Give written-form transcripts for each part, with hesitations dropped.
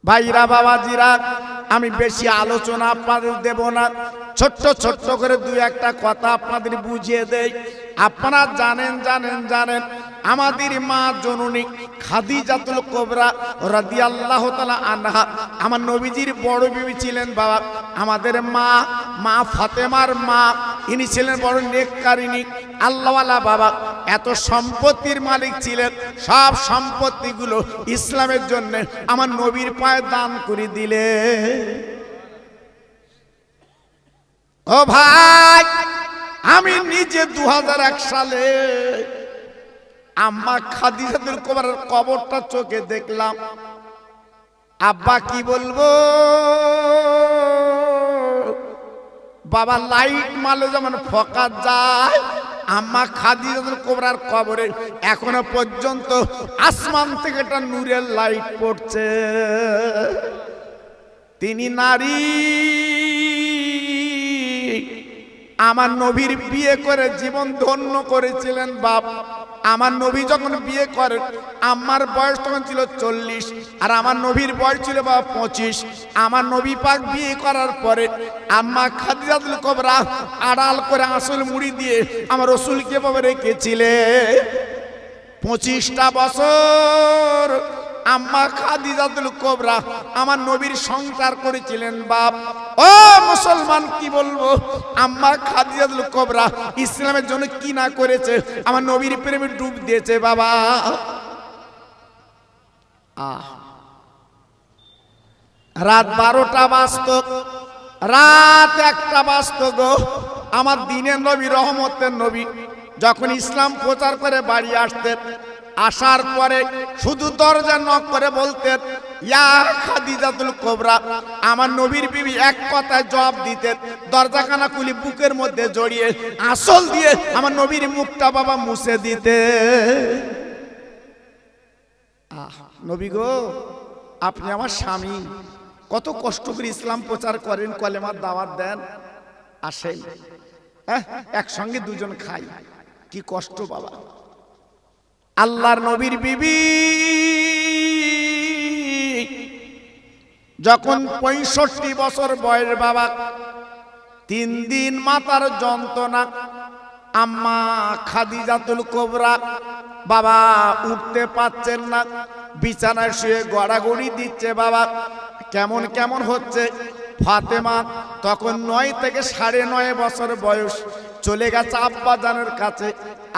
ভাইরা বাবাজিরা, আমি বেশি আলোচনা আপনাদের দেব না, ছোট্ট ছোট্ট করে দুই একটা কথা আপনাদের বুঝিয়ে দেই। আপনারা জানেন আমাদের মা জননী খাদিজাতুল কুবরা রাদিয়াল্লাহু তাআলা আনহা আমার নবীজির বড় বিবি ছিলেন বাবা। আমাদের মা ফাতেমার মা, ইনি ছিলেন বড় নেককারিনী আল্লাহওয়ালা বাবা। এত সম্পত্তির মালিক ছিলেন, সব সম্পত্তিগুলো ইসলামের জন্য আমার নবীর পায়ে দান করে দিলে। ও ভাই, আমি নিজে 2001 সালে আম্মা খাদিজাতুল কুবরার কবরটা চোখে দেখলাম। আব্বা কি বলবো বাবা, লাইট মারলে যেমন ফোকাস যায়, আম্মা খাদিজাতুল কুবরার কবরে এখনো পর্যন্ত আসমান থেকে একটা নূরের লাইট পড়ছে। তিনি নারী, আমার নবীর বিয়ে করে জীবন ধন্য করেছিলেন বাপ। আমার নবী যখন বিয়ে করেন আমার বয়স তখন ছিল 40, আর আমার নবীর বয়স ছিল বাবা 25। আমার নবী পাক বিয়ে করার পরে আম্মা খাদিজাতুল কুবরা আড়াল করে আঁচল মুড়ি দিয়ে আমার রাসূলকে বাবা রেখেছিলেন 25টা বছর। আম্মা খাদিজাতুল কুবরা আমার নবীর সংসার করেছিলেন বাপ। ও মুসলমান, কি বলবো, আম্মা খাদিজাতুল কুবরা ইসলামের জন্য কি না করেছে, আমার নবীর প্রেমে ডুব দিয়েছে বাবা। রাত 12টা বাজত, রাত 1টা বাজত গো। আমার দিনের নবী, রহমতের নবী যখন ইসলাম প্রচার করে বাড়ি আসতেন, আসার পরে শুধু দরজা নক করে বলতেন ইয়া খাদিজাতুল কুবরা। আমার নবীর বিবি এক কথায় জবাব দিতেন, দরজাখানা খুলে বুকের মধ্যে জড়িয়ে আঁচল দিয়ে আমার নবীর মুখটা বাবা মুছে দিতে। নবী গো, আপনি আমার স্বামী, কত কষ্ট করে ইসলাম প্রচার করেন, কলেমার দাওয়াত দেন, আসেন একসঙ্গে দুজন খাই, কি কষ্ট বাবা। আল্লাহর নবীর বিবি যখন 65 বছর বয়স বাবা, 3 দিন মাথার যন্ত্রণা, আম্মা খাদিজাতুল কুবরা বাবা উঠতে পারছেন না, বিছানায় শুয়ে গড়াগড়ি দিচ্ছে বাবা, কেমন কেমন হচ্ছে। ফাতেমা তখন 9 থেকে 9.5 বছর বয়স, চলে গেছে আব্বাজানের কাছে।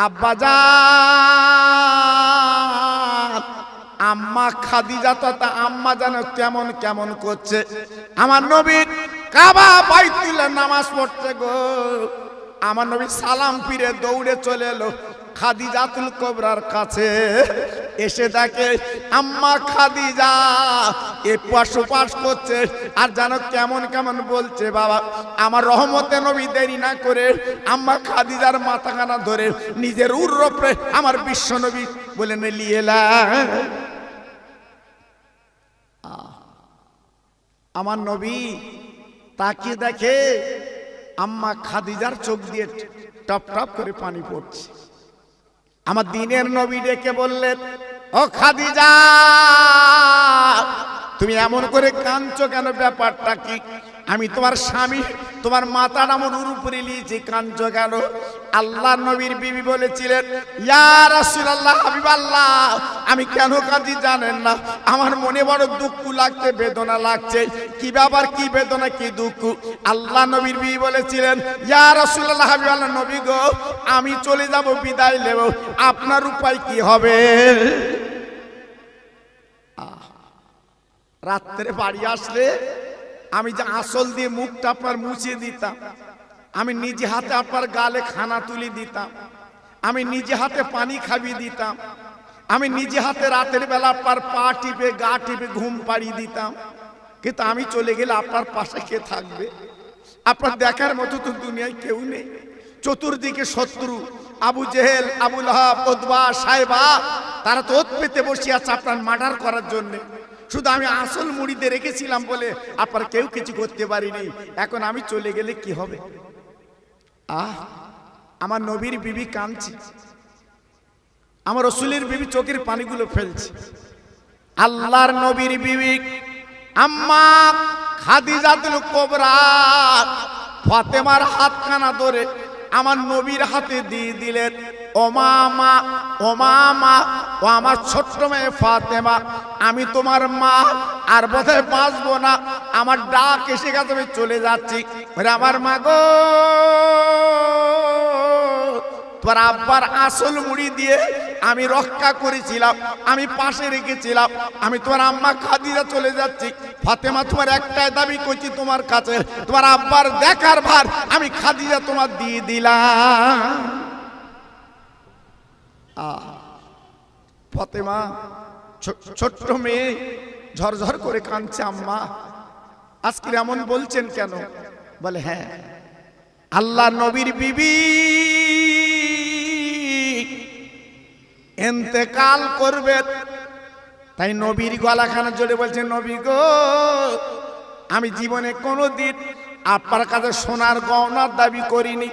আব্বাজান, আম্মা খাদিজা তো আম্মা জানো কেমন কেমন করছে। আমার নবী কাবা বাইতুল্লাহ নামাজ পড়ছে গো। আমার নবী সালাম ফিরে দৌড়ে চলে এলো খাদিজাতুল কুবরার কাছে। এসে দেখে আম্মা খাদিজা এপাশ ওপাশ করছে, আর জানো কেমন কেমন বলছে বাবা। আমার রহমতে নবী দেরি না করে আম্মা খাদিজার মাথাখানা ধরে নিজের উররে আমার বিশ্ব নবী বলে নিয়ে এলা। আমার নবী তাকিয়ে দেখে আম্মা খাদিজার চোখ দিয়ে টপ টপ করে পানি পড়ছে। আমার দিনের নবী ডেকে বললেন, ও খাদিজা, তুমি এমন করে কাঁদছো কেন, ব্যাপারটা কি? আমি তোমার স্বামী, তোমার মাথাটা আমার উপরে নিয়েছি, কাঁদছো কেন? আল্লাহ নবীর বিবি বলেছিলেন, ইয়া রাসূলুল্লাহ, হাবিবাল্লাহ, আমি কেন কাঁদি জানেন না? আমার মনে বড় দুঃখ লাগছে, বেদনা লাগছে। কি ব্যাপার, কি বেদনা, কি দুঃখ? আল্লাহ নবীর বিবি বলেছিলেন, ইয়া রাসূলুল্লাহ, হাবিবাল্লাহ, নবী গো, আমি চলে যাব, বিদায় নেব, আপনার উপায় কি হবে? রাত্রে বাড়ি আসলে আমি যে আঁচল দিয়ে মুখটা আপনার মুছিয়ে দিতাম, আমি নিজে হাতে আপনার গালে খানা তুলে দিতাম, আমি নিজে হাতে পানি খাইয়ে দিতাম, আমি নিজে হাতে রাতের বেলা আপনার পা টিপে গা টিপে ঘুম পাড়িয়ে দিতাম। কিন্তু আমি চলে গেলে আপনার পাশে কে থাকবে? আপনার দেখার মতো তো দুনিয়ায় কেউ নেই। চতুর্দিকে শত্রু, আবু জেহেল, আবু লাহাব, উতবা, সাইবা, তারা তো ওত পেতে বসে আছে আপনার মার্ডার করার জন্য। শুধু আমি আসল মুড়িতে রেখেছিলাম বলে আপনার কেউ কিছু করতে পারিনি। এখন আমি চলে গেলে কি হবে? আমার নবীর বিবি কাঁদছে, আমার রাসূলের বিবি চোখের পানিগুলো ফেলছে। আল্লাহর নবীর বিবি আম্মা খাদিজাতুল কুবরা ফাতেমার হাতখানা ধরে আমার নবীর হাতে দিয়ে দিলেন। ও মা, ও মা, ও আমার ছোট্ট মেয়ে ফাতেমা, আমি তোমার মা আর বোধহয় বাঁচবো না, আমার ডাক এসে গেছে, আমি চলে যাচ্ছি। আমার মা গো, তোমার আব্বার আসল মুড়ি দিয়ে আমি রক্ষা করেছিলাম, আমি পাশে রেখেছিলাম, আমি তোমার আম্মা খাদিজা চলে যাচ্ছি। ফাতেমা, তোমার একটাই দাবি করছি তোমার কাছে, তোমার আব্বার দেখার ভার আমি খাদিজা তোমার দিয়ে দিলাম। ফাতেমা ছোট্ট মেয়ে ঝরঝর করে কাঁদছে। আম্মা আজকে এমন বলছেন কেন? বলে হ্যাঁ, আল্লাহ নবীর বিবি ইন্তেকাল করবে, তাই নবীর গলাখানা জোরে বলছে, নবী গো, আমি জীবনে কোনোদিন আপনার কাছে সোনার গহনার দাবি করিনি,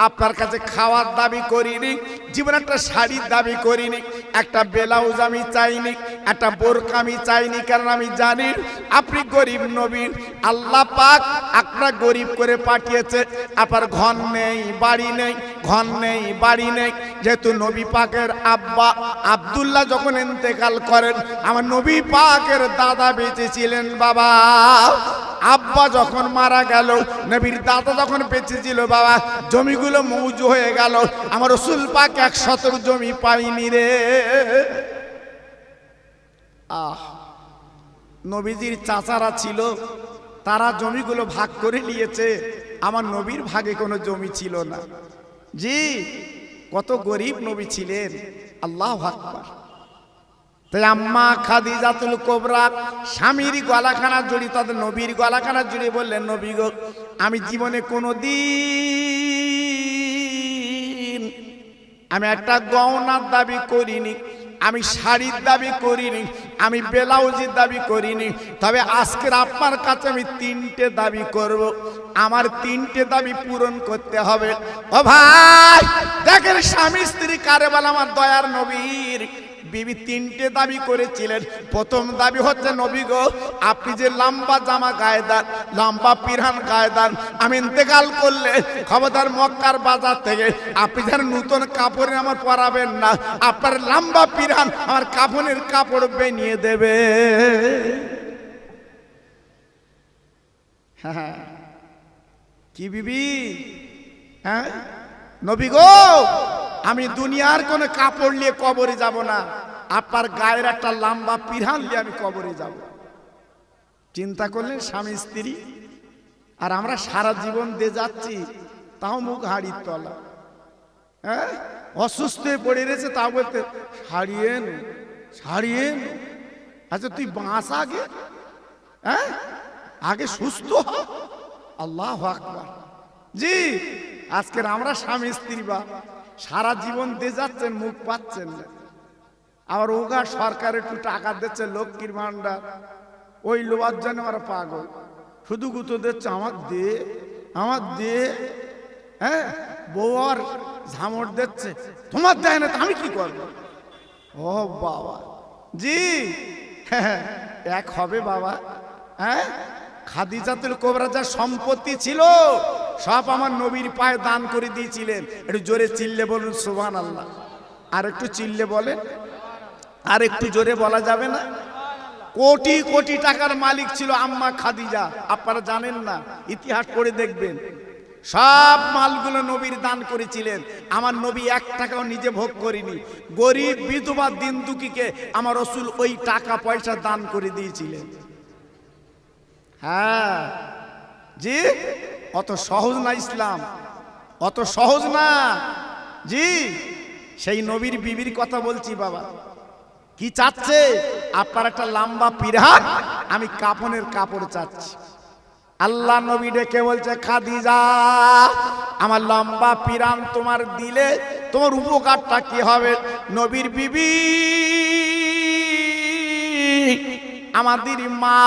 আপনার কাছে খাওয়ার দাবি করিনি, জীবনে একটা শাড়ির দাবি করিনি, একটা ব্লাউজ আমি চাইনি, একটা বোরকা আমি চাইনি, কারণ আমি জানি আপনি গরিব নবী, আল্লাহ পাক আপনার গরিব করে পাঠিয়েছে, আপনার ঘর নেই, বাড়ি নেই, ঘর নেই, বাড়ি নেই। যেহেতু নবী পাকের আব্বা আব্দুল্লাহ যখন ইন্তেকাল করেন, আমার নবী পাকের দাদা বেঁচে ছিলেন। বাবা, আব্বা যখন মারা গেল, নবীর দাদা যখন বেঁচে ছিল, বাবা জমিগুলো মৌজু হয়ে গেল, আমার রাসূল পাক 1 শতক জমি পাইনি রে। নবীজির চাচারা ছিল, তারা জমিগুলো ভাগ করে নিয়েছে, আমার নবীর ভাগে কোনো জমি ছিল না। জি, কত গরিব নবী ছিলেন, আল্লাহু আকবার। তাই আম্মা খাদিজাতুল কুবরা স্বামীর গলাখানা জড়ি, তাদের নবীর গলাখানা জড়ি বললেন, নবী গো, আমি জীবনে কোনোদিন আমি একটা গহনার দাবি করিনি, আমি শাড়ির দাবি করিনি, আমি ব্লাউজের দাবি করিনি, তবে আজকের আপনার কাছে আমি 3টে দাবি করব, আমার 3টে দাবি পূরণ করতে হবে। ও ভাই দেখেন, স্বামী স্ত্রী কারে বলে? আমার দয়ার নবীর বিবি 3টে দাবি করেছিলেন। প্রথম দাবি হচ্ছে, নবী গো, আপনি যে লম্বা জামা গায়ে দেন, লম্বা পিরহান গায়ে দেন, আমি ইন্তেকাল করলে খবরদার মক্কার বাজার থেকে আপনি যেন নতুন কাপড় আমার পরাবেন না, আপনার লম্বা পিরহান আমার কাফনের কাপড় বানিয়ে দেবে। হ্যাঁ, কি বিবি? হ্যাঁ, নবী গো, আমি দুনিয়ার কোনো কাপড় নিয়ে কবরে যাব না, আপনার গায়ের একটা লম্বা পিরহান নিয়ে আমি কবরে যাব। চিন্তা করলেন স্বামী স্ত্রী, আর আমরা সারা জীবন দিয়ে যাচ্ছি, তাও মুখ হাড়ির তলা। হ্যাঁ, অসুস্থ হয়ে পড়ে রয়েছে, তাও বলতে ছাড়িয়েন ছাড়িয়েন। আচ্ছা তুই বাঁচ আগে, হ্যাঁ, আগে সুস্থ হ। আল্লাহু আকবার। জি, আজকের আমরা স্বামী স্ত্রী বা সারা জীবন দিয়ে যাচ্ছেন, মুখ পাচ্ছেন না। আবার ওগা সরকার একটু টাকা দিচ্ছে, লক্ষ্মীর ভান্ডার, ওই লোয়ার জন্য আমরা পাগল, শুধু গুতো দিচ্ছে, আমার দে, আমার দে। হ্যাঁ, বউ আর ঝামট দিচ্ছে, তোমার দেয় না, আমি কি করবো? ও বাবা, জি, এক হবে বাবা। হ্যাঁ, খাদিজাতুল কুবরা যা সম্পত্তি ছিল সব আমার নবীর পায়ে দান করে দিয়েছিলেন। একটু জোরে চিল্লে বলুন সুবহানাল্লাহ। আর একটু চিল্লে বলেন, আর একটু জোরে বলা যাবে না? কোটি কোটি টাকার মালিক ছিল আম্মা খাদিজা, আপনারা জানেন না, ইতিহাস পড়ে দেখবেন। সব মালগুলো নবীর দান করেছিলেন। আমার নবী 1 টাকাও নিজে ভোগ করেনি। গরিব বিধবা দিন দুঃখীকে আমার রাসূল ওই টাকা পয়সা দান করে দিয়েছিলেন। হ্যাঁ, জি, অত সহজ না ইসলাম, অত সহজ না। জি, সেই নবীর বিবির কথা বলছি বাবা। কি চাচ্ছে? আপনার একটা লম্বা পিরহান, আমি কাফনের কাপড় চাচ্ছি। আল্লাহ নবী ডেকে বলছে, খাদিজা, আমার লম্বা পিরহান তোমার দিলে তোমার উপকারটা কি হবে? নবীর বিবি আমাদের মা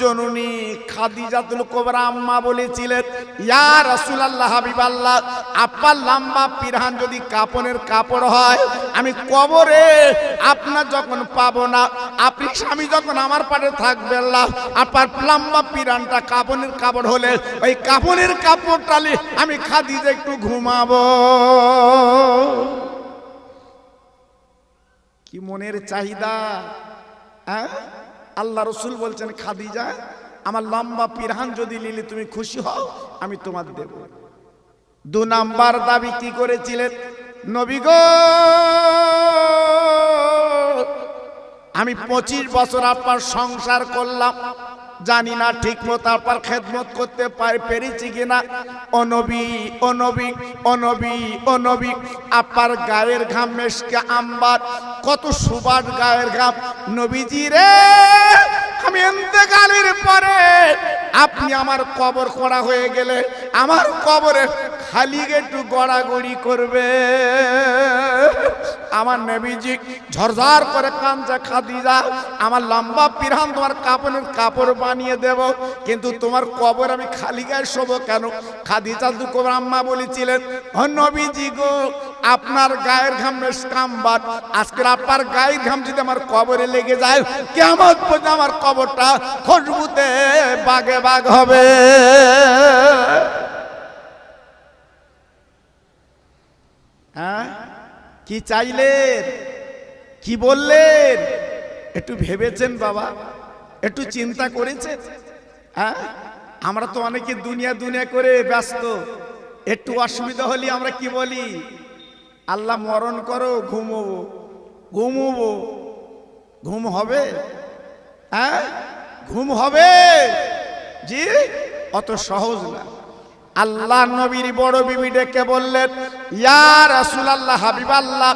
জননী খাদিজাতুল কুবরা আম্মা বলেছিলেন, ইয়া রাসূলুল্লাহ হাবিবাল্লাহ, আপনার লম্বা পিরহান যদি কাপনের কাপড় হয়, আমি কবরে আপনার যখন পাবো না, আপনি স্বামী যখন আমার পাশে থাকবেন না, আপনার লম্বা পিরহানটা কাপনের কাপড় হলে ওই কাপনের কাপড়টা নিয়ে আমি খাদিজা একটু ঘুমাবো। কি মনের চাহিদা! আল্লাহ রসুল বলছেন, খাদিজা আমার লম্বা পিরহান যদি নিলে তুমি খুশি হও, আমি তোমার দেব। 2 নাম্বার দাবি কি করেছিলেন, নবী গো আমি 25 বছর আপনার সংসার করলাম, জানি না ঠিক মতো আপনার খেদমত করতে পেরেছি কিনা। ও নবী, ও নবী, ও নবী, ও নবী, আপনার গায়ের ঘাম মেশকে আম্বার, কত সুবাস গায়ের ঘাম। নবীজি রে, আমি ইন্তেকালের পরে আপনি আমার কবর খোঁড়া হয়ে গেলে আমার কবরে খালি একটু গড়াগড়ি করবে। আমার নবীজি ঝরঝর করে কাঁদছে, খাদিজা আমার লম্বা পিরহান তোমার কাপনের কাপড় বানিয়ে দেব, কিন্তু তোমার কবর আমি খালি গায়ে শোবো কেন? খাদিজা কুবরা আম্মা বলেছিলেন, ও নবীজি গো আপনার গায়ের ঘাম কাম্বার, আজকে আপনার গায়ের ঘাম যদি আমার কবরে লেগে যায়, কিয়ামত পর্যন্ত আমার কবরটা খুশবুতে বাগে বাগ হবে। হ্যাঁ, কি চাইলেন, কি বললেন? একটু ভেবেছেন বাবা? একটু চিন্তা করেছেন? হ্যাঁ, আমরা তো অনেকে দুনিয়া দুনিয়া করে ব্যস্ত। একটু অসুবিধা হলে আমরা কি বলি? আল্লাহ মরণ করো, ঘুমোবো। ঘুমোবো, ঘুম হবে? হ্যাঁ, ঘুম হবে? জি, অত সহজ না। আল্লাহ নবীর বড় বিবি ডেকে বললেন, ইয়া রাসূলুল্লাহ হাবিবাল্লাহ,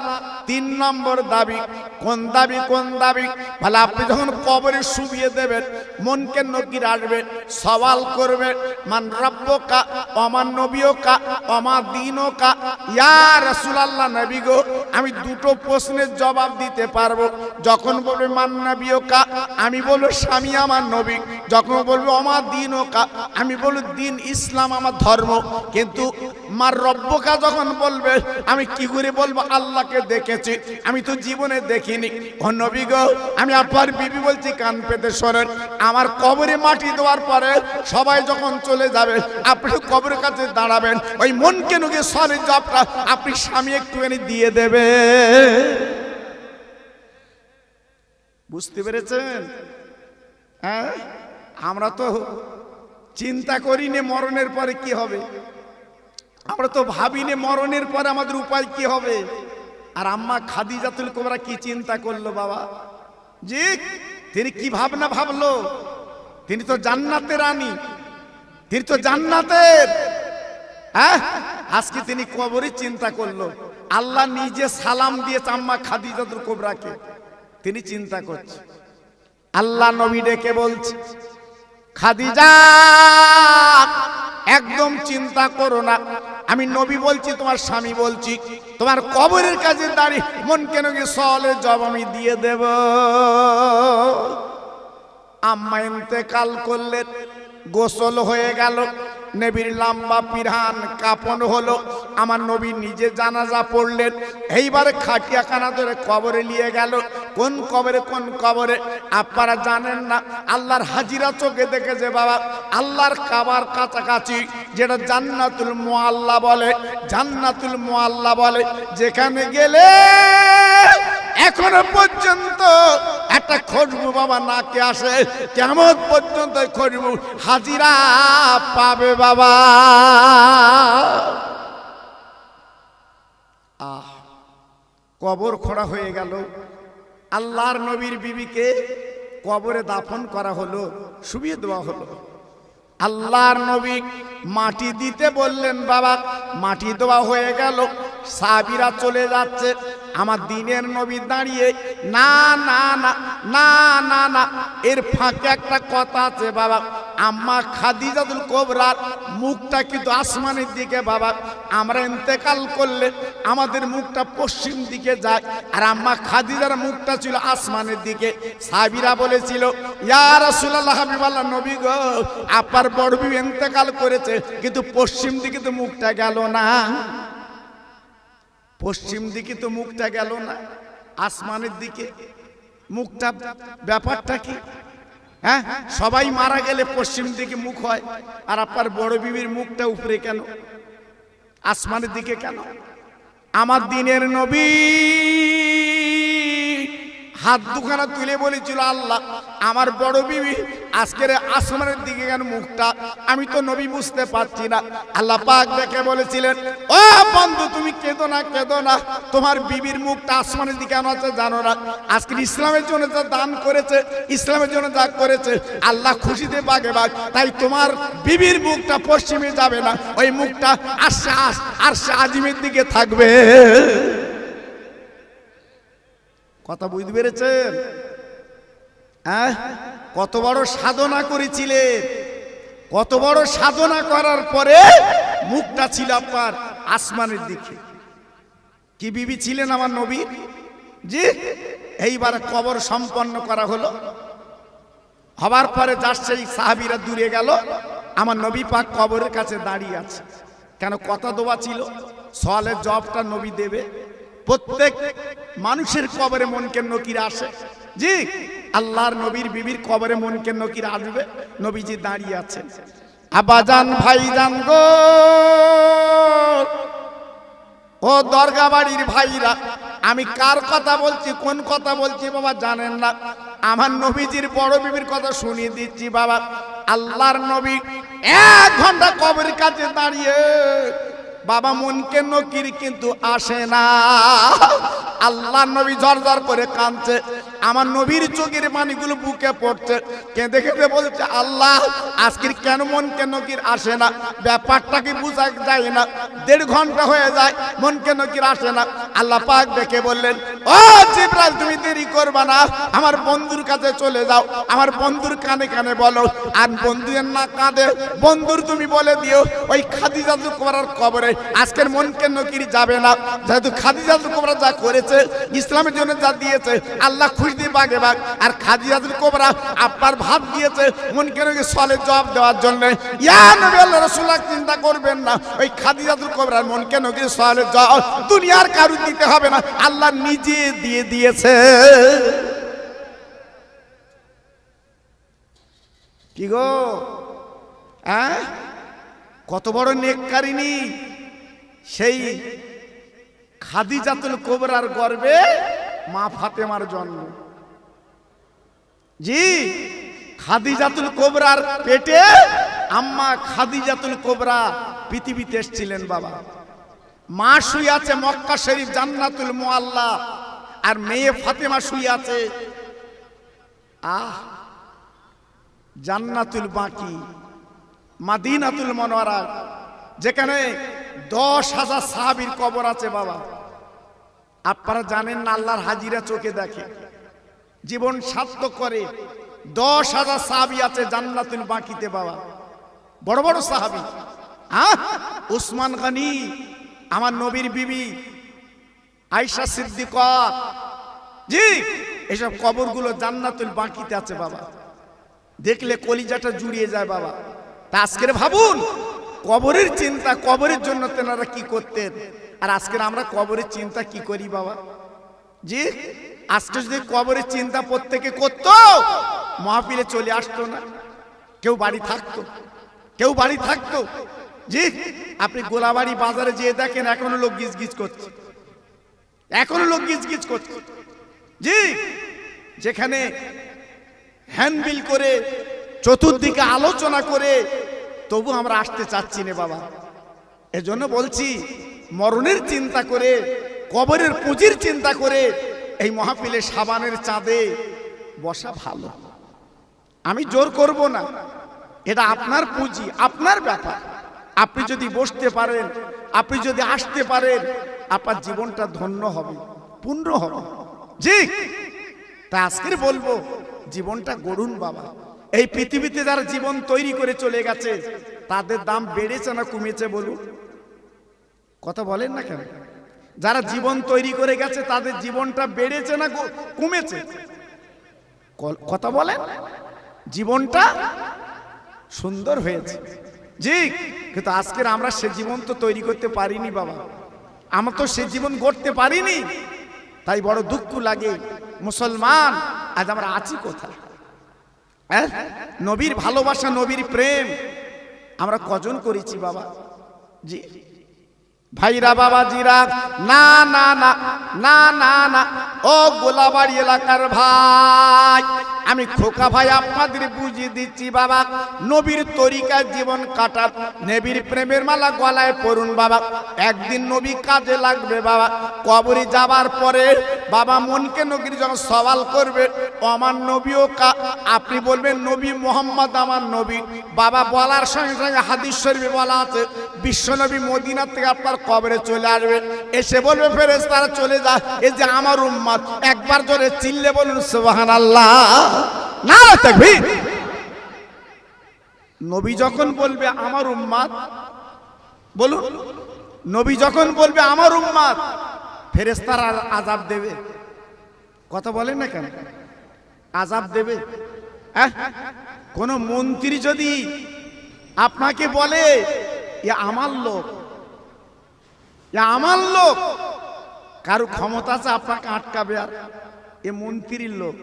3 নম্বর দাবি। কোন দাবি? কোন দাবি? বলে আপনি যখন কবরে শুবিয়ে দেবেন, মনকে নকির আসবে, সওয়াল করবে, মান রাব্বুকা ওমান নবিয়ুকা ওমা দীনুকা। ইয়া রাসূলুল্লাহ নবী গো, আমি 2টো প্রশ্নের জবাব দিতে পারবো। যখন বলবে মান নবিয়ুকা, আমি বলবো স্বামী আমার নবী। যখন বলবে ওমা দীনুকা, আমি বলবো দিন ইসলাম আমার ধর্ম। কিন্তু মার রব্বুকা যখন বলবে, আমি কি করে বলবো আল্লাহকে দেখেছি? আমি তো জীবনে দেখিনি। ও নবী গো, আমি আপনার বিবি বলছি, কান পেতে শোনেন। আমার কবরে মাটি দেওয়ার পরে সবাই যখন চলে যাবে, আপনি কবরের কাছে দাঁড়াবেন, ওই মনকে নুকে সরের জবটা আপনি স্বামী একটুখানি দিয়ে দেবে। বুঝতে পেরেছেন? হ্যাঁ, আমরা তো চিন্তা করিনি মরণের পরে কি হবে, আমরা তো ভাবিনি মরণের পরে আমাদের উপায় কি হবে। আর আম্মা খাদিজাতুল কুবরা কি চিন্তা করলো বাবা? জি, তিনি কি ভাবনা ভাবলো? তিনি তো জান্নাতের রানী, তিনি তো জান্নাতের। হ্যাঁ, আজকে তিনি কবরে চিন্তা করলো। আল্লাহ নিজে সালাম দিয়েছে আম্মা খাদিজাতুল কুবরাকে, তিনি চিন্তা করছে। আল্লাহ নবী ডেকে বলছে, খাদিজা একদম চিন্তা করো না, আমি নবী বলছি, তোমার স্বামী বলছি, তোমার কবরের কাছে দাঁড়িয়ে মন কেন কি সওয়ালের জবাব আমি দিয়ে দেব। আম্মা ইন্তেকাল করলেন, গোসল হয়ে গেল, নবীর লম্বা পিরহান কাপন হলো, আমার নবী নিজে জানাজা পড়লেন। এইবারে খাটিয়া কানা ধরে কবরে নিয়ে গেল। কোন কবরে? কোন কবরে আপনারা জানেন না? আল্লাহর হাজিরা চোখে দেখেছে বাবা, আল্লাহর কাবার কাছাকাছি, যেটা জান্নাতুল মুআল্লা বলে, জান্নাতুল মুআল্লা বলে, যেখানে গেলে এখনো পর্যন্ত একটা খুশবু বাবা নাকে আসে, কিয়ামত পর্যন্ত খুশবু হাজিরা পাবে বাবা। কবর খোঁড়া হয়ে গেল, আল্লাহর নবীর বিবিকে কবরে দাফন করা হলো, শুবিয়ে দেওয়া হলো। আল্লাহর নবী মাটি দিতে বললেন, বাবা মাটি দেওয়া হয়ে গেল, সাহাবীরা চলে যাচ্ছে। আমার দিনের নবী দাঁড়িয়ে, না না না না না না, এর ফাঁকে একটা কথা আছে বাবা, আম্মা খাদিজাতুল কুবরার মুখটা কিন্তু আসমানের দিকে বাবা। আমরা ইন্তেকাল করলে আমাদের মুখটা পশ্চিম দিকে যায়, আর আম্মা খাদিজার মুখটা ছিল আসমানের দিকে। সাহাবীরা বলেছিল, ইয়া রাসূলুল্লাহ, হাবিবাল্লাহ নবী গো, আপনার বড় বিবি ইন্তেকাল করেছে, কিন্তু পশ্চিম দিকে তো মুখটা গেল না। পশ্চিম দিকে তো মুখটা গেল না, আসমানের দিকে মুখটা, ব্যাপারটা কি? হ্যাঁ, সবাই মারা গেলে পশ্চিম দিকে মুখ হয়, আর আপনার বড় বিবির মুখটা উপরে কেন, আসমানের দিকে কেন? আমার দিনের নবী হাত দুখানা তুলে বলেছিল, আল্লাহ আমার বড় বিবি আজকের আসমানের দিকে কেন মুখটা, আমি তো নবী বুঝতে পারছি না। আল্লাহ পাক দেখে বলেছিলেন, ও বন্ধু তুমি কেঁদো না, কেঁদো না, তোমার বিবির মুখটা আসমানের দিকে কেন আছে জানো না? আজকে ইসলামের জন্য যা দান করেছে, ইসলামের জন্য যা করেছে, আল্লাহ খুশিতে বাগে বাগ, তাই তোমার বিবির মুখটা পশ্চিমে যাবে না, ওই মুখটা আরশে আজিমের দিকে থাকবে। কথা বুঝতে পেরেছেন? হ্যাঁ, কত বড় সাধনা করেছিলেন, কত বড় সাধনা করার পরে মুখটা ছিল আপনার আসমানের দিকে। কি বিবি ছিলেন আমার নবী? জি, এইবার কবর সম্পন্ন করা হলো। হবার পরে যার সেই সাহাবীরা দূরে গেল, আমার নবী পাক কবরের কাছে দাঁড়িয়ে আছে। কেন? কথা দেওয়া ছিল, সওয়ালের জবাবটা নবী দেবে। প্রত্যেক মানুষের কবরে মুনকার নকির আসে, জি, আল্লাহর নবীর বিবির কবরে মুনকার নকির আসবে, নবীজি দাঁড়িয়ে আছেন। আব্বাজান ভাইজান গো, ও দরগা বাড়ির ভাইরা, আমি কার কথা বলছি, কোন কথা বলছি বাবা জানেন না? আমার নবীজির বড় বিবির কথা শুনিয়ে দিচ্ছি বাবা। আল্লাহর নবী 1 ঘন্টা কবরের কাছে দাঁড়িয়ে বাবা, মুনকার নকির কিন্তু আসে না। আল্লাহ নবী ঝরঝর করে কাঁদছে, আমার নবীর চোখের পানিগুলো বুকে পড়ছে, কেঁদে কেঁদে বলছে, আল্লাহ আজকের কেন মুনকার নকির আসে না? ব্যাপারটা কি বোঝা যায় না? 1.5 ঘন্টা হয়ে যায়, মুনকার নকির আসে না। আল্লাহ পাক দেখে বললেন, ও জিবরাইল তুমি দেরি করবা না, আমার বন্ধুর কাছে চলে যাও, আমার বন্ধুর কানে কানে বলো, আর বন্ধুর না কাঁদে, বন্ধুর তুমি বলে দিও ওই খাদিজাতুল কুবরার কবরে আজকের মুনকার নকির যাবে না। যেহেতু খাদিজাতুল কুবরা যা করেছে, ইসলামের জন্য যা দিয়েছে, আল্লাহ খুশি বাগে বাগ, আর খাদিজাতুল কুবরা আপনার ভাব দিয়েছে মুনকার নকির সওয়ালের জবাব দেওয়ার জন্য। ইয়া নবী আল্লাহ রাসূলুল্লাহ, চিন্তা করবেন না, ওই খাদিজাতুল কুবরার মুনকার নকির সওয়ালের জবাব দুনিয়ার কারো দিতে হবে না, আল্লাহ নিজে দিয়ে দিয়েছে। কি গো, হ্যাঁ, কত বড় নেককারিনী সেই খাদিজাতুল কুবরার গর্ভে মা ফাতেমার জন্ম। জি, খাদিজাতুল কুবরার পেটে আম্মা খাদিজাতুল কুবরা পৃথিবীতে এসেছিলেন বাবা। মা শুয়ে আছে মক্কা শরীফ জান্নাতুল মুআল্লা, আর মেয়ে ফাতেমা শুয়ে আছে জান্নাতুল বাকি, মাদিনাতুল মুনাওয়ারা, যেখানে 10,000 সাহাবীর কবর আছে বাবা। আপনারা জানেন না, আল্লাহর হাজিরা চোখে দেখে, জীবন সার্থক করে 10,000 সাহাবী আছে জান্নাতুল বাকিতে বাবা, বড় বড় সাহাবী। উসমান গনি, আমার নবীর বিবি আয়েশা সিদ্দিকা, জি, এসব কবরগুলো জান্নাতুল বাকিতে আছে বাবা। দেখলে কলিজাটা জুড়িয়ে যায় বাবা। তা আজকের ভাবুন, কবরের চিন্তা, কবরের জন্য তেনারা কি করতেন, আর আজকের আমরা কবরের চিন্তা কি করি বাবা। জি, আজকে যদি কবরের চিন্তা প্রত্যেকে করত, মাহফিলে চলে আসতো না, কেউ বাড়ি থাকতো, কেউ বাড়ি থাকতো। জি, আপনি গোলাবাড়ি বাজারে যেয়ে দেখেন, এখনো লোক গিজ গিজ করছে, এখনো লোক গিজ গিজ করছে। জি, যেখানে হ্যান্ডবিল করে চতুর্দিকে আলোচনা করে, তবু আমরা আসতে চাচ্ছি না বাবা। এজন্য বলছি, মরণের চিন্তা করে, কবরের পুঁজির চিন্তা করে এই মাহফিলে সাবানের চাঁদে বসা ভালো। আমি জোর করব না, এটা আপনার পুঁজি, আপনার ব্যাপার। আপনি যদি বসতে পারেন, আপনি যদি আসতে পারেন, আপনার জীবনটা ধন্য হবে, পূর্ণ হবে। জি, তা আজকে বলবো, জীবনটা গড়ুন বাবা। এই পৃথিবীতে যারা জীবন তৈরি করে চলে গেছে তাদের দাম বেড়েছে না কমেছে বলুন? কথা বলেন না কেন? যারা জীবন তৈরি করে গেছে তাদের জীবনটা বেড়েছে না কমেছে? কথা বলেন। জীবনটা সুন্দর হয়েছে জি, কিন্তু আজকের আমরা সে জীবন তো তৈরি করতে পারিনি বাবা, আমরা তো সে জীবন গড়তে পারিনি। তাই বড় দুঃখ লাগে মুসলমান আজ আমরা আছি কোথায়? নবীর ভালোবাসা, নবীর প্রেম আমরা কজন করেছি বাবা জি? ভাইরা বাবাজিরা, না না না না না না, ও গোলাবাড়ি এলাকার ভাই, আমি খোকা ভাই আপনাদের বুঝিয়ে দিচ্ছি বাবা, নবীর তরিকায় জীবন কাটান, নবীর প্রেমের মালা গলায় পড়ুন বাবা। একদিন নবী কাজে লাগবে বাবা। কবরে যাবার পরে বাবা মনকে নবীর যখন সওয়াল করবে, আমার নবীও আপনি বলবেন নবী মোহাম্মদ আমার নবী বাবা। বলার সঙ্গে সঙ্গে হাদিস শরীফে বলা আছে বিশ্বনবী মদিনা থেকে আপনার কবরে চলে আসবে, এসে বলবে ফেরেশতারা চলে যা, এই যে আমার উম্মত। একবার জোরে চিল্লে বলুন সুবহানাল্লাহ, নারে তাকবীর। নবী যখন বলবে আমার উম্মত, বলুন, নবী যখন বলবে আমার উম্মত, ফেরেশতারা আযাব দেবে। কথা বলেন না কেন? আযাব দেবে। কোন মন্ত্রী যদি আপনাকে বলে এ আমার লোক, আমার লোক, কারো ক্ষমতা আছে আপনাকে আটকাবে? আর এ মন্ত্রীর লোক,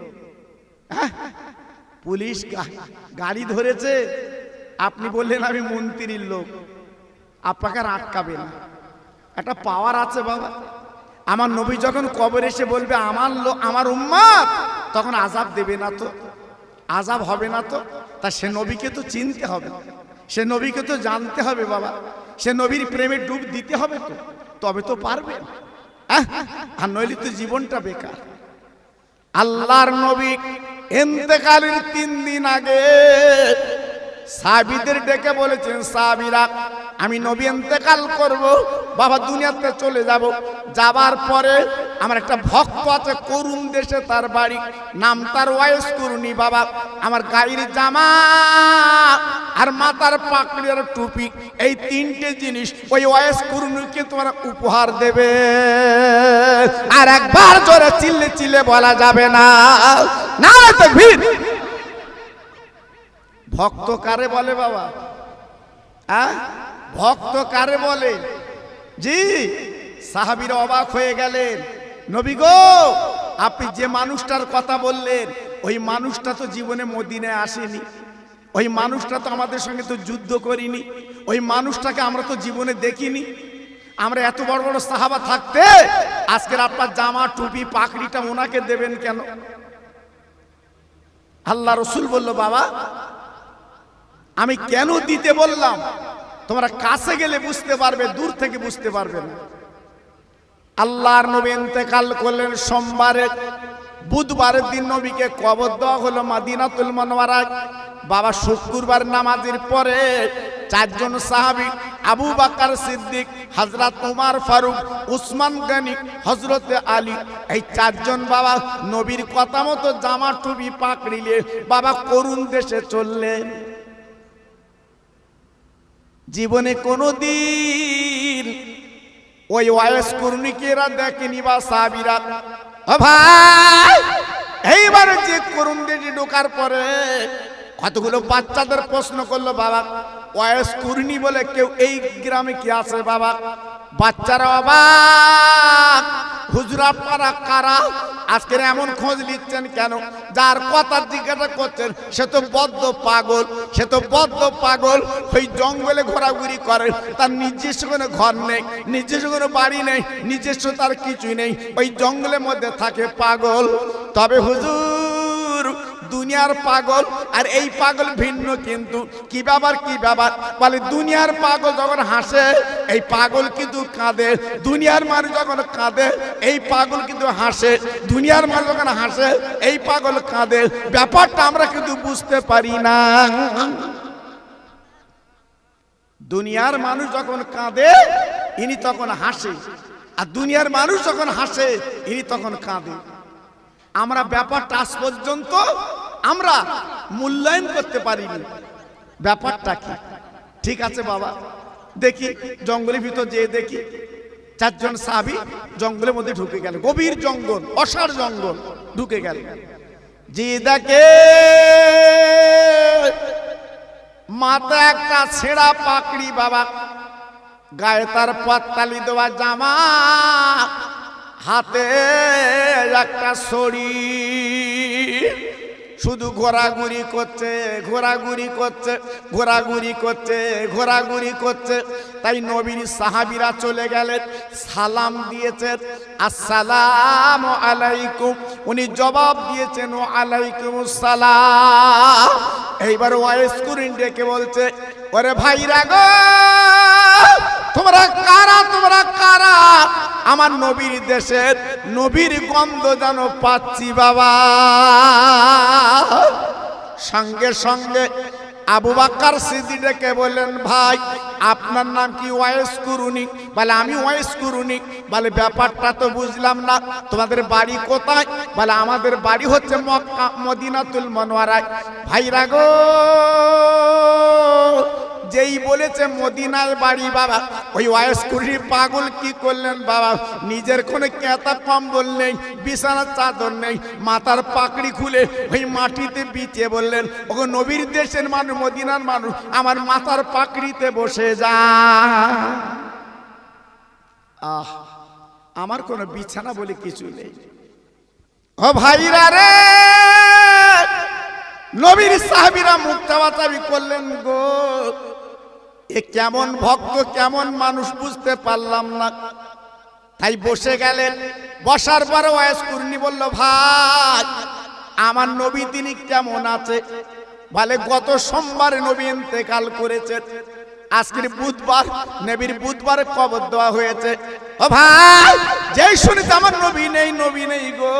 পুলিশ গাড়ি ধরেছে, আপনি বললেন আমি মন্ত্রীর লোক, আপনাকে আর আটকাবে না। একটা পাওয়ার আছে বাবা। আমার নবী যখন কবরে এসে বলবে আমার লোক, আমার উম্মত, তখন আযাব দেবে না তো? আযাব হবে না তো? তা সে নবীকে তো চিনতে হবে, সে নবীকে তো জানতে হবে বাবা, সে নবীর প্রেমে ডুব দিতে হবে তো, তবে তো পারবে। আর নইলে তো জীবনটা বেকার। আল্লাহর নবী ইন্তেকালের 3 দিন আগে সাহাবীদের ডেকে বলেছেন, সাহাবীরা আমি নবী ইন্তেকাল করব বাবা, দুনিয়াতে চলে যাব, যাবার পরে আমার একটা ভক্ত আছে করুণ দেশে, তার বাড়ি, নাম তার ওয়াইস করুনি বাবা। আমার গায়ের জামা আর মাথার পাগড়ি আর টুপি, এই 3টে জিনিস ওই ওয়াইস করুনিকে তোমরা উপহার দেবে। আর একবার জোরে চিল্লে চিল্লে বলা যাবে না, নারে তাকবীর। ভক্ত কারে বলে বাবা? ভক্ত কারে বলে জি? সাহাবীরা অবাক হয়ে গেলেন, নবী গো আপনি যে মানুষটার কথা বললেন, ওই মানুষটা তো জীবনে মদিনায় আসেনি, ওই মানুষটা তো আমাদের সঙ্গে তো যুদ্ধ করিনি, ওই মানুষটাকে আমরা তো জীবনে দেখিনি। আমরা এত বড় বড় সাহাবা থাকতে আজকের আপনার জামা টুপি পাগড়িটা ওনাকে দেবেন কেন? আল্লাহ রসুল বলল, বাবা আমি কেন দিতে বললাম তোমরা কাছে গেলে বুঝতে পারবে, দূর থেকে বুঝতে পারবে না। আল্লাহর নবী ইন্তেকাল করলেন সোমবারে, বুধবারের দিন নবীকে কবর দেওয়া হলো মদিনাতুল মুনাওয়ারায়। বাবা শুক্রবার নামাজের পরে 4 জন সাহাবী, আবু বকর সিদ্দিক, হযরত উমর ফারুক, উসমান গনি, হযরত আলী, এই 4 জন বাবা নবীর কথা মতো জামা টুপি পাগড়ি নিয়ে বাবা করুণ দেশে চললেন। জীবনে কোনদিন ওই ওয়াইস করুণীকেরা দেখেনি বা সাহাবীরা। ভাই এইবার যে করুণ দেশে ঢোকার পরে কতগুলো বাচ্চাদের প্রশ্ন করলো, বাবা ওয়াইস করুণী বলে কেউ এই গ্রামে কি আছে বাবা? বাচ্চারা অবাক, হুজুর আপনারা কারা? আজকের এমন খোঁজ নিচ্ছেন কেন? যার কথা জিজ্ঞাসা করছেন সে তো বদ্ধ পাগল, সে তো বদ্ধ পাগল, ওই জঙ্গলে ঘোরাঘুরি করে, তার নিজস্ব কোনো ঘর নেই, নিজস্ব কোনো বাড়ি নেই, নিজস্ব তার কিছুই নেই, ওই জঙ্গলের মধ্যে থাকে পাগল। তবে হুজুর দুনিয়ার পাগল আর এই পাগল ভিন্ন, কিন্তু কি ব্যাপার কি ব্যাপার? বলে দুনিয়ার পাগল যখন হাসে এই পাগল কিন্তু কাঁদে, দুনিয়ার মানুষ যখন কাঁদে এই পাগল কিন্তু হাসে, দুনিয়ার মানুষ যখন হাসে এই পাগল কাঁদে। ব্যাপারটা আমরা কিন্তু বুঝতে পারি না। দুনিয়ার মানুষ যখন কাঁদে ইনি তখন হাসে, আর দুনিয়ার মানুষ যখন হাসে ইনি তখন কাঁদে। আমরা ব্যাপারটা আজ পর্যন্ত আমরা মূল্যায়ন করতে পারিনি। ব্যাপারটা কি? ঠিক আছে বাবা, দেখি জঙ্গলের ভিতর যেয়ে দেখি। 4 জন সাহাবী জঙ্গলের মধ্যে ঢুকে গেল, গভীর জঙ্গল, অসার জঙ্গল ঢুকে গেল। যে দেখে মাথা একটা ছেঁড়া পাকড়ি বাবা, গায়ে তার পাততালি দেওয়া জামা, হাতে একটা ছড়ি, শুধু ঘোরাঘুরি করছে, ঘোরাঘুরি করছে, ঘোরাঘুরি করছে, ঘোরাঘুরি করছে। তাই নবীর সাহাবীরা চলে গেলেন, সালাম দিয়েছেন, আসসালামু আলাইকুম। উনি জবাব দিয়েছেন ওয়ালাইকুমুস সালাম। এইবার ওয়াইস কুরিন ডেকে বলছে, ওরে ভাইরা গো, তোমরা কারা? তোমরা কারা? আমার নবীর দেশের নবীর গন্ধ যেন পাচ্ছি বাবা। সঙ্গে সঙ্গে আবু বকর সিদ্দিক ডেকে বললেন, ভাই আপনার নাম কি? ওয়াইস কুরুনি। বলে আমি ওয়াইস কুরুনি। বলে ব্যাপারটা তো বুঝলাম না, তোমাদের বাড়ি কোথায়? বলে আমাদের বাড়ি হচ্ছে মক্কা মদিনাতুল মুনাওয়ারায়। ভাইরা গো, যেই বলেছে মদিনার বাড়ি বাবা, ওই ওয়াইস কুরুনি পাগল কি করলেন বাবা, নিজের কোনো কেতা কম্বল নেই, বিছানার চাদর নেই, মাথার পাকড়ি খুলে ওই মাটিতে বিছিয়ে বললেন, ওগো নবীর দেশের মানুষ, মদিনার মানুষ, আমার মাথার পাকড়িতে বসে যা। আহ, আমার কোনো বিছানা বলে কিছু নেই। ও ভাইরা রে, নবীর সাহাবীরা মুখ চাওয়াচাবি করলেন গো, এ কেমন ভক্ত, কেমন মানুষ বুঝতে পারলাম না। তাই বসে গেলেন। বসার পরে ওয়াইস কুরনি বলল, ভাই আমার নবী তিনি কেমন আছে? বলে গত সোমবারে নবী ইন্তেকাল করেছেন, আজকের বুধবার, নবীর বুধবারে কবর দেওয়া হয়েছে। ও ভাই, যেই শুনেছে আমার নবী নেই, নবী নেই গো,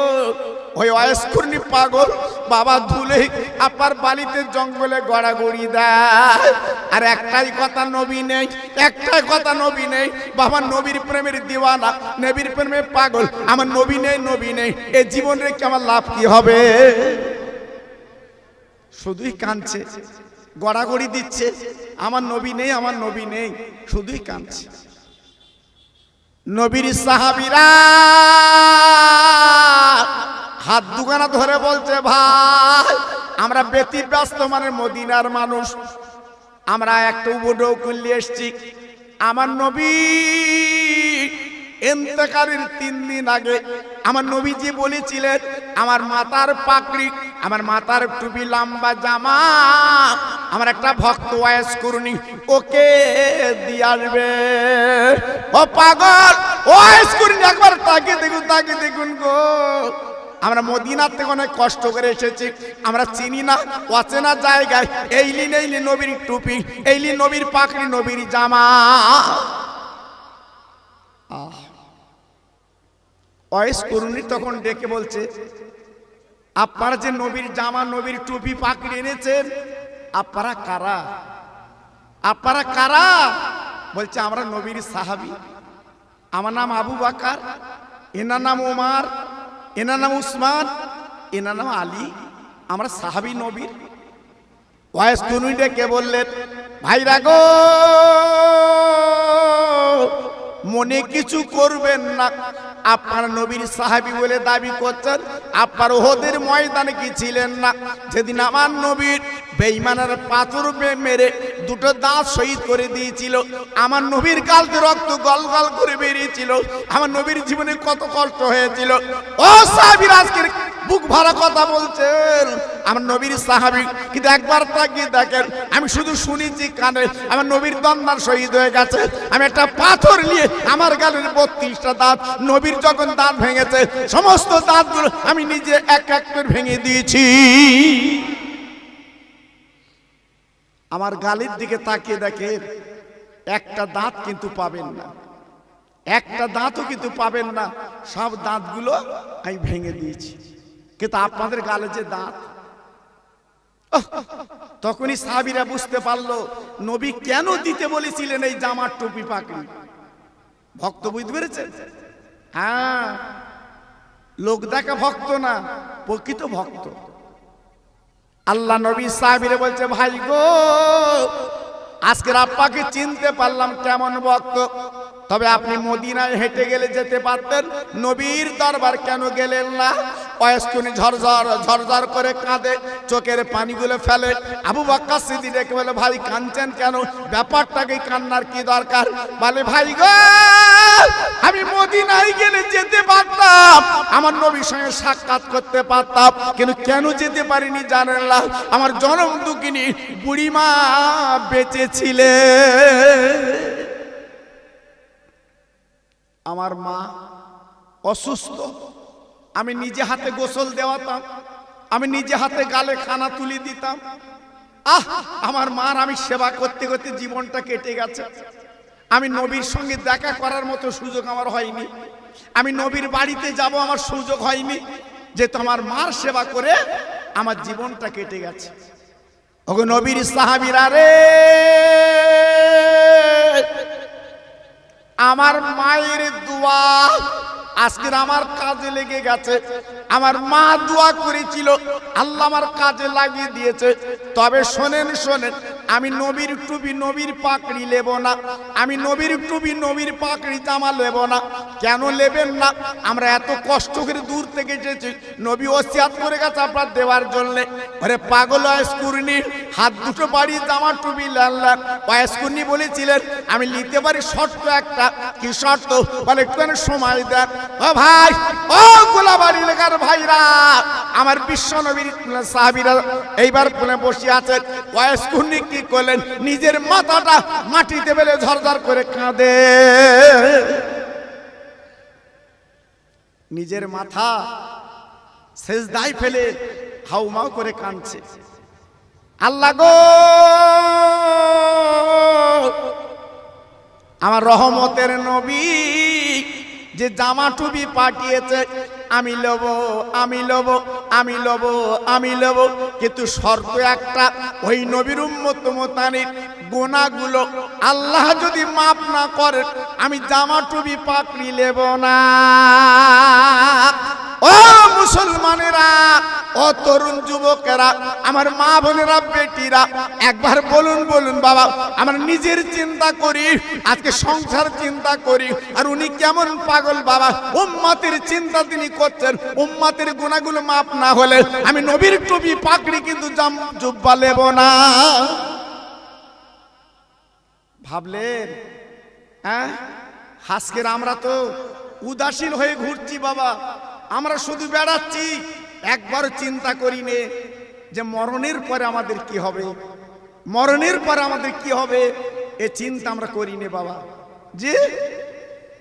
ওই ওয়াইস কুরনি পাগল বাবা ধুলে আপার বালিতে জঙ্গলে গড়াগড়ি দেয়। আর একটাই কথা, নবী নেই, একটাই কথা, নবী নেই। বাবা নবীর প্রেমের দিওয়ানা, নবীর প্রেমে পাগল, আমার নবী নেই, নবী নেই। এই জীবন রেখে আমার লাভ কি হবে? শুধুই কাঁদছে, গড়াগড়ি দিচ্ছে, আমার নবী নেই, আমার নবী নেই, শুধুই কাঁদছে। নবীর সাহাবীরা হাত দুখানা ধরে বলছে, ভাই আমরা ব্যতিব্যস্ত মানে মদিনার মানুষ, আমরা একটা উপঢৌকন নিয়ে এসছি। আমার নবী ইন্তেকালের 3 দিন আগে আমার নবীজি বলেছিলেন, আমার মাথার পাকড়ি, আমার মাথার টুপি, লম্বা জামা আমার একটা ভক্ত ওয়াইস কুরনি ওকে দিয়ে আসবে। ও পাগল, ওয়াইস কুরনি একবার তাকিয়ে দেখুন, তাকিয়ে দেখুন গো, আমরা মদিনার থেকে অনেক কষ্ট করে এসেছি, আমরা চিনি না, অচেনা জায়গায় এইলি নেইলি নবীর টুপি, এইলি নবীর পাকড়ি, নবীর জামা। ওয়াইস কুরনি তখন ডেকে বলছে, আপনারা যে নবীর জামা, নবীর টুপি, পাকড়ি এনেছেন, আপনারা কারা? আপনারা কারা? বলছে আমরা নবীর সাহাবী, আমার নাম আবু বকর, এনার নাম ওমর, এনার নাম উসমান, এনার নাম আলী, আমরা সাহাবী নবীর। ওয়াইস কুরনি ডেকে বললেন, ভাইরা গো, মনে কিছু করবেন না, আপনার নবীর সাহাবী বলে দাবি করছেন, আপনার ওহদের ময়দানে কি ছিলেন না, যেদিন আমার নবীর বেঈমানের পাথর মেরে 2টো দাঁত শহীদ করে দিয়েছিল, আমার নবীর গাল দিয়ে রক্ত গল গল করে বেরিয়েছিল, আমার নবীর জীবনে কত কষ্ট হয়েছিল। ও সাহাবীরা আজকে বুক ভরা কথা বলছেন, আমার নবীর সাহাবী, কিন্তু একবার তাকিয়ে দেখেন, আমি শুধু শুনেছি কানে, আমার নবীর দন্দার শহীদ হয়ে গেছে, আমি একটা পাথর নিয়ে আমার গালের 32টা দাঁত, নবীর যখন দাঁত ভেঙেছে সমস্ত দাঁতগুলো আমি নিজে এক এক করে ভেঙে দিয়েছি। আমার গালের দিকে তাকিয়ে দেখেন, একটা দাঁত কিন্তু পাবেন না, একটা দাঁতও কিন্তু পাবেন না, সব দাঁতগুলো আমি ভেঙে দিয়েছি। কিন্তু আপনাদের গালে যে দাঁত, তখনই সাহাবীরা বুঝতে পারলো নবী কেন দিতে বলেছিলেন এই জামার টুপি পাকড়ি। ভক্ত বুঝতে পেরেছেন? হ্যাঁ, লোক দেখা ভক্ত না, প্রকৃত ভক্ত। আল্লাহ নবী সাহাবীরে বলছে, ভাই গো, আজকের আব্বাকে চিনতে পারলাম কেমন ভক্ত, তবে আপনি মদিনায় হেঁটে গেলে যেতে পারতেন, নবীর দরবার কেন গেলেন না? ওয়াইসকুনি ঝরঝর ঝরঝর করে কাঁদে, চোখের পানিগুলো ফেলে। আবু বকর সিদ্দিক ডেকে বলে, ভাই কাঁদছেন কেন? ব্যাপারটাকে কান্নার কি দরকার? বলে, ভাই গো, আমি মদিনায় গেলে যেতে পারতাম, আমার নবীর সঙ্গে সাক্ষাৎ করতে পারতাম, কিন্তু কেন যেতে পারিনি জানেন না? আমার জনম দুঃখিনী বুড়িমা বেঁচে ছিলেন, আমার মা অসুস্থ, আমি নিজে হাতে গোসল দেওয়াতাম, আমি নিজে হাতে গালে খানা তুলে দিতাম। আমার মার আমি সেবা করতে করতে জীবনটা কেটে গেছে। আমি নবীর সঙ্গে দেখা করার মতো সুযোগ আমার হয়নি, আমি নবীর বাড়িতে যাব আমার সুযোগ হয়নি, যেহেতু আমার মার সেবা করে আমার জীবনটা কেটে গেছে। ওগো নবীর সাহাবীরা রে, আমার মায়ের দোয়া আজকের আমার কাজে লেগে গেছে। আমার মা দোয়া করেছিল, আল্লাহ আমার কাজে লাগিয়ে দিয়েছে। তবে শোনেন শোনেন, আমি নবীর টুপি নবীর পাকড়ি নেব না, আমি নবীর টুপি নবীর পাকড়ি জামা নেব না। কেন নেবেন না? আমরা এত কষ্ট করে দূর থেকে এসেছি, নবী ওসিয়াত করে গেছে আপনার দেওয়ার জন্যে। আরে পাগল ওয়াইসকুরনি, হাত দুটো বাড়িয়ে জামা টুপি লাল্লাম। ওয়াইসকুরনি বলেছিলেন, আমি নিতে পারি শর্ত একটা। কি শর্ত? বলে, একটুখানি সময় দেন। ও ভাই, ও গোলাবাড়ি এলাকার ভাইরা, আমার বিশ্ব নবীর সাহাবীরা এইবার কোণে বসে আছেন। ওয়াইসকুরনি কি করলেন? নিজের মাথাটা মাটিতে ফেলে ঝরঝর করে কাঁদে, নিজের মাথা সেজদায় ফেলে হাউমাউ করে কাঁদছে। আল্লাহ গো, আমার রহমতের নবী যে জামা টুপি পাঠিয়েছে, আমি লব, আমি লব, আমি লব, আমি লব, কিন্তু শর্ত একটা, ওই নবীর উম্মত মুতানির গুনাহগুলো আল্লাহ যদি মাফ না করে, আমি জামা টুপি পাকড়ি নেব না। ও মুসলমানেরা, ও তরুণ যুবকেরা, আমার মা বোনেরা, বেটিরা, একবার বলুন বলুন বাবা, আমার নিজের চিন্তা করি, আজকে সংসার চিন্তা করি, আর উনি কেমন পাগল বাবা, উম্মতের চিন্তা তিনি করছেন। উম্মতের গুনাহগুলো মাফ না হলে আমি নবীর টুপি পাকড়ি কিন্তু জুব্বা নেব না। ভাবলেন? হ্যাঁ, আজকের আমরা তো উদাসীন হয়ে ঘুরছি বাবা, আমরা শুধু বেড়াচ্ছি, একবার চিন্তা করি নে যে মরণের পরে আমাদের কি হবে, মরণের পরে আমাদের কি হবে, এ চিন্তা আমরা করি নে বাবা। যে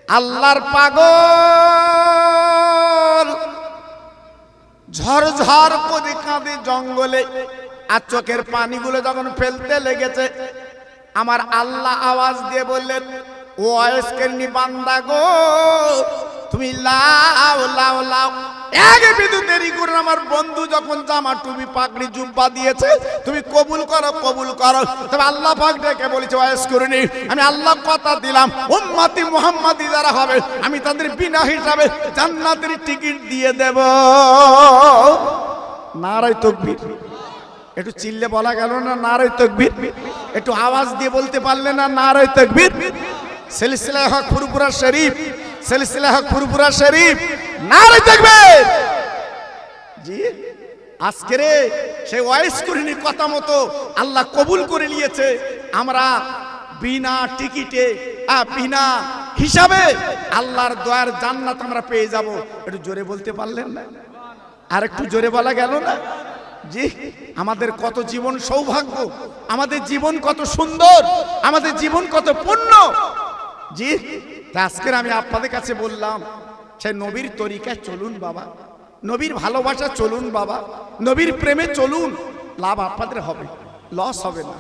আল্লাহর পাগল ঝরঝর করে কাঁদে জঙ্গলে, আর চোখের পানিগুলো যখন ফেলতে লেগেছে, আমার আল্লাহ আওয়াজ দিয়ে বললেন, ও ওয়াইসকুরনি বান্দা গো, তুমি লাও লাও লাও। এক বিন্দু দেরি করে আমার বন্ধু যখন জামা টুপি পাগড়ি জুব্বা দিয়েছে, তুমি কবুল করো, কবুল করো। তবে আল্লাহ পাক ডেকে বলেছে, ওয়াইসকুরনি, আমি আল্লাহ কথা দিলাম, উম্মতি মুহাম্মাদি যারা হবে, আমি তাদের বিনা হিসাবে জান্নাতের টিকিট দিয়ে দেব। নারায়ে তাকবীর। একটু চিল্লে বলা গেল না নারায়ে তাকবীর? একটু আওয়াজ দিয়ে বলতে পারলে না নারায়ে তাকবীর? সিলসিলায়ে হক ফুরফুরা শরীফ, সিলসিলায়ে হক ফুরফুরা শরীফ, নারায়ে তাকবীর। জি, আজকে সেই ওয়াইসকুরনির কথা মতো আল্লাহ কবুল করে নিয়েছে। আমরা বিনা টিকিটে, বিনা হিসাবে আল্লাহর দয়ার জান্নাত আমরা পেয়ে যাব। একটু জোরে বলতে পারলেন না? আর একটু জোরে বলা গেল না? জি, আমাদের কত জীবন সৌভাগ্য, আমাদের জীবন কত সুন্দর, আমাদের জীবন কত পূর্ণ। জি, আজকে আমি আপনাদের কাছে বললাম, সেই নবীর তরিকায় চলুন বাবা, নবীর ভালোবাসা চলুন বাবা, নবীর প্রেমে চলুন, লাভ আপনাদের হবে, লস হবে না।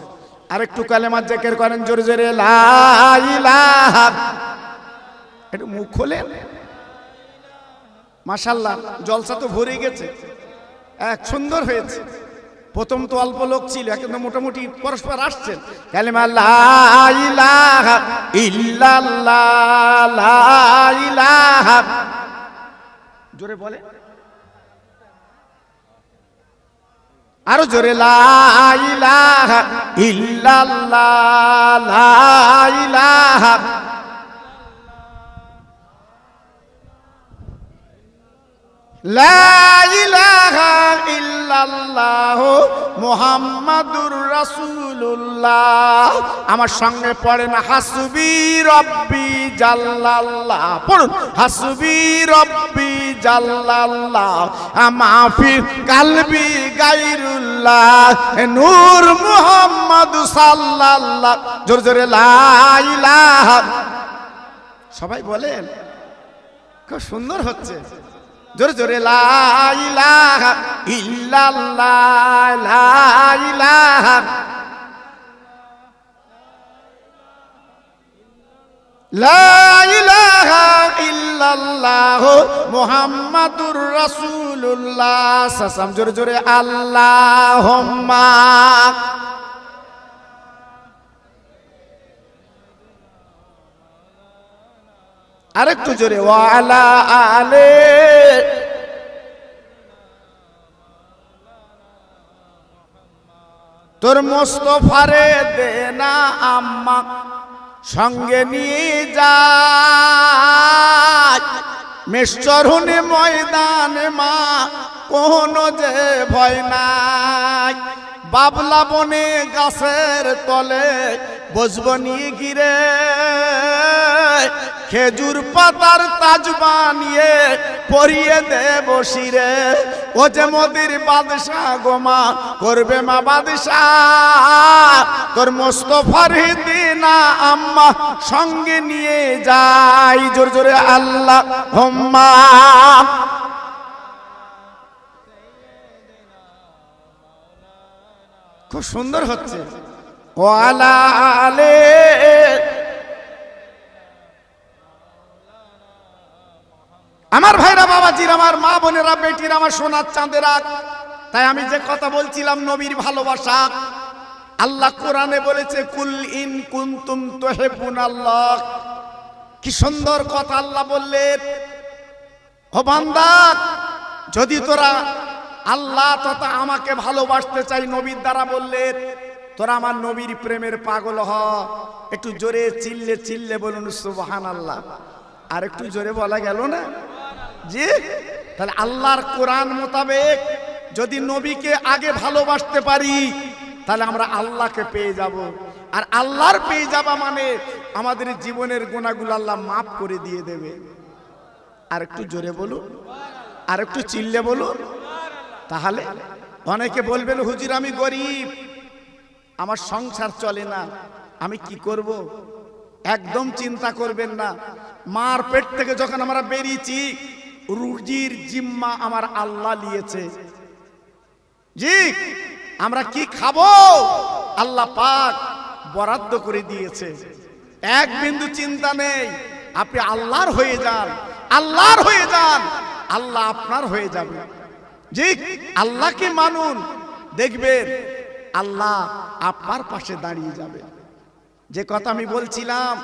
আর একটু কালেমা জিকির করেন জোরে জোরে, লা ইলাহা। একটু মুখ খোলেন। মাশাআল্লাহ, জলসা তো ভরে গেছে, এক সুন্দর হয়েছে। প্রথম তো অল্প লোক ছিল, এখন তো মোটামুটি পরস্পর আসছেন। কালেমা লা ইলাহা ইল্লাল্লাহ, লা ইলাহা, জোরে বলে। আরো জোরে লা ইলাহা ইল্লাল্লাহ, লা ইলাহা লা ইলাহা ইল্লাল্লাহ মুহাম্মাদুর রাসূলুল্লাহ। আমার সঙ্গে পড়েন হাসবি রব্বি জাল্লাল্লাহ, পড়ুন হাসবি রব্বি জাল্লাল্লাহ, মাফি কালবি গায়রুল্লাহ, নূর মুহাম্মদ সাল্লাল্লাহ। জোরে জোরে লা ইলাহা। সবাই বলেন, খুব সুন্দর হচ্ছে। জোরে জোরে লা ইলাহা ইল্লাল্লাহ, লা ইলাহা লা ইলাহা ইল্লাল্লাহ মুহাম্মাদুর রাসূলুল্লাহ। সাসাম জোরে জোরে আল্লাহুম্মা। আরেকটু জোরে ওয়ালা আলে। তোর মোস্তফারে দে না আম্মা সঙ্গে নিয়ে যায়, মেষচরণে ময়দানে মা কোনো যে ভয় নাই। বাবলা বনে গাছের তলে বসবো নিয়ে গিরে, খেজুর পাতার তাজ বানিয়ে পরিয়ে দেব শিরে। ও যে মোদের বাদশাহ গোমা করবে মা বাদশাহ, তোর মোস্তফার দিনা আম্মা সঙ্গে নিয়ে যাই। জোরে জোরে আল্লাহ হুম্মা। খুব সুন্দর হচ্ছে। ওয়ালা আলে। আমার ভাইরা, বাবাজির, আমার মা বোনেরা, বেটির, আমার সোনার চাঁদেরা, তাই আমি যে কথা বলছিলাম নবীর ভালোবাসা, আল্লাহ কোরআনে বলেছে কুল ইন কুনতুম তুহিব্বুনাল্লাহ। কি সুন্দর কথা আল্লাহ বললেন, ও বান্দা, যদি তোরা আল্লাহ তথা আমাকে ভালোবাসতে চাই, নবীর দ্বারা বললেন, তোরা আমার নবীর প্রেমের পাগল হ। একটু জোরে চিল্লে চিল্লে বলুন সুবহানাল্লাহ। আর একটু জোরে বলা গেল না জি? তাহলে আল্লাহর কোরআন মোতাবেক যদি নবীকে আগে ভালোবাসতে পারি, তাহলে আমরা আল্লাহকে পেয়ে যাব। আর আল্লাহর পেয়ে যাবা মানে আমাদের জীবনের গুনাহগুলো আল্লাহ মাফ করে দিয়ে দেবে। আর একটু জোরে বলুন, আর একটু চিল্লে বলুন। তাহলে অনেকে বলবেন হুজুর আমি গরিব, আমার সংসার চলে না, আমি কি করব? একদম চিন্তা করবেন না। মার পেট থেকে যখন আমরা বেরিয়েছি, রুজির জিম্মা আমার আল্লাহ নিয়েছে। জি, আমরা কি খাবো আল্লাহ পাক বরাদ্দ করে দিয়েছে। এক বিন্দু চিন্তা নেই। আপনি আল্লাহর হয়ে যান, আল্লাহর হয়ে যান, আল্লাহ আপনার হয়ে যাবে। জি, আল্লাহকে মানুন, দেখবেন আল্লাহ আপনার পাশে দাঁড়িয়ে যাবে। যে কথা আমি বলছিলাম,